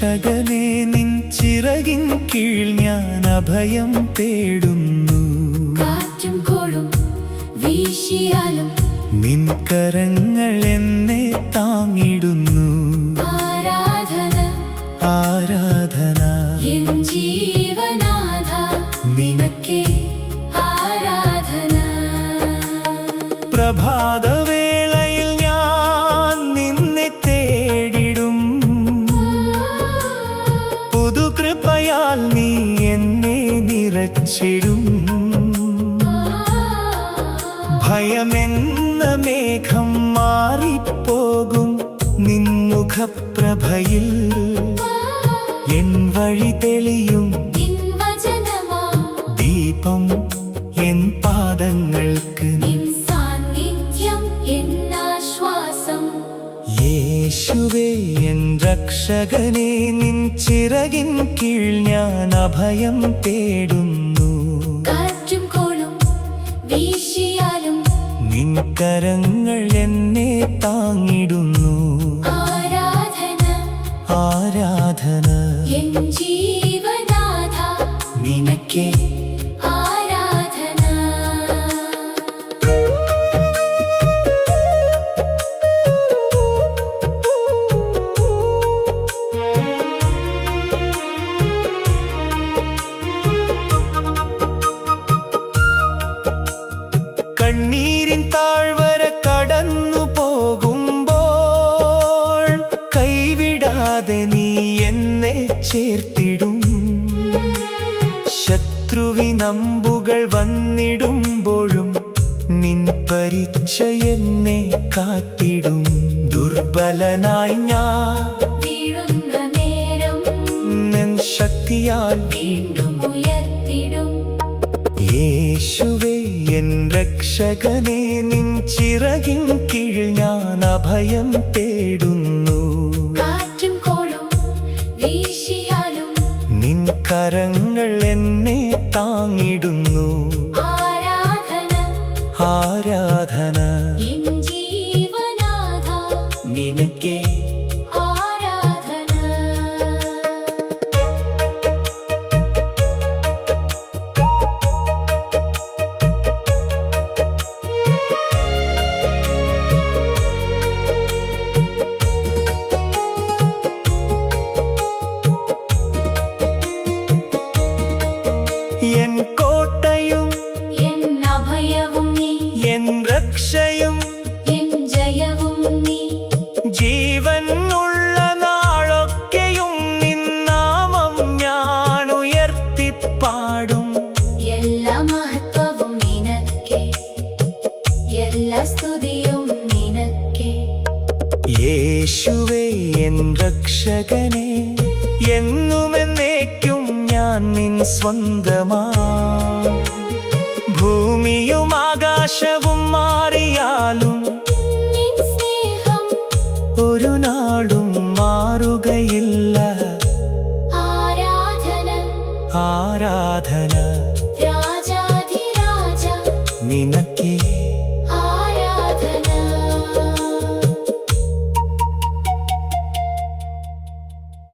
രക്ഷകനെ നിൻ ചിറകിൻ കീഴിൽ ഞാൻ അഭയം തേടുന്നു. കാറ്റും കോളും വീശിയാലും നിൻ കരങ്ങൾ എന്നെ താങ്ങിടുന്നു. ആരാധന ആരാധന എൻ ജീവനാഥ നിനക്കേ ആരാധന. പ്രഭാതവേളയിൽ ഞാൻ നിന്നെ തേടിടും. പുതുകൃപയാൽ നീ എന്നെ നിറച്ചിടും. ഭയമെന്ന മേഘം മാറിപ്പോകും നിൻ മുഖപ്രഭയിൽ. എൻ വഴി തെളിയും നിൻ വചനമാ ദീപം എൻ പാദങ്ങൾക്ക്. നിൻ സാന്നിധ്യം എൻ ആശ്വാസം. യേശുവേ എൻ രക്ഷകനെ നിൻ ചിറകിൻ കീഴിൽ ഞാൻ അഭയം തേടുന്നു. കാറ്റും കോളും വീശിയാലും നിൻ കരങ്ങൾ എന്നെ താങ്ങിടുന്നു. ആരാധന ആരാധന എൻ ജീവനാഥ നിനക്കേ ആരാധന. കണ്ണീരിൻ താഴ്വര കടന്നു പോകുമ്പോൾ കൈവിടാതെ നീ എന്നെ ചേർത്തിടും. ശത്രുവിനമ്പുകൾ വന്നിടുമ്പോഴും നിൻ പരിച എന്നെ കാത്തിടും. ദുർബലനായി ഞാൻ വീഴുന്ന നേരം നിൻ ശക്തിയാൽ വീണ്ടും ഉയർത്തിടും. യേശുവേ എൻ രക്ഷകനെ നിൻ ചിറകിൻ കീഴിൽ ഞാൻ അഭയം തേടുന്നു. കാറ്റും കോളും വീശിയാലും നിൻ കരങ്ങൾ എന്നെ താങ്ങിടുന്നു. ആരാധന ആരാധന എൻ ജീവനാഥ നിനക്കേ ആരാധന. എൻ കോട്ടയും എൻ അഭയവും നീ എൻ രക്ഷയും എൻ ജയവും നീ. ജീവൻ ഉള്ള നാളൊക്കെയും നിൻ നാമം ഞാൻ ഉയർത്തിപ്പാടും. എല്ലാ മഹത്വവും നിനക്കേ എല്ലാ സ്തുതിയും നിനക്കേ. യേശുവേ എൻ രക്ഷകനെ എന്നുമെന്നേക്കും ഞാൻ നിൻ സ്വന്തമാ. ഭൂമിയും ആകാശവും മാറിയാലും നിൻ സ്നേഹം ഒരു നാളും മാറുകയില്ല. ആരാധന ആരാധന രാജാധിരാജ നിനക്ക്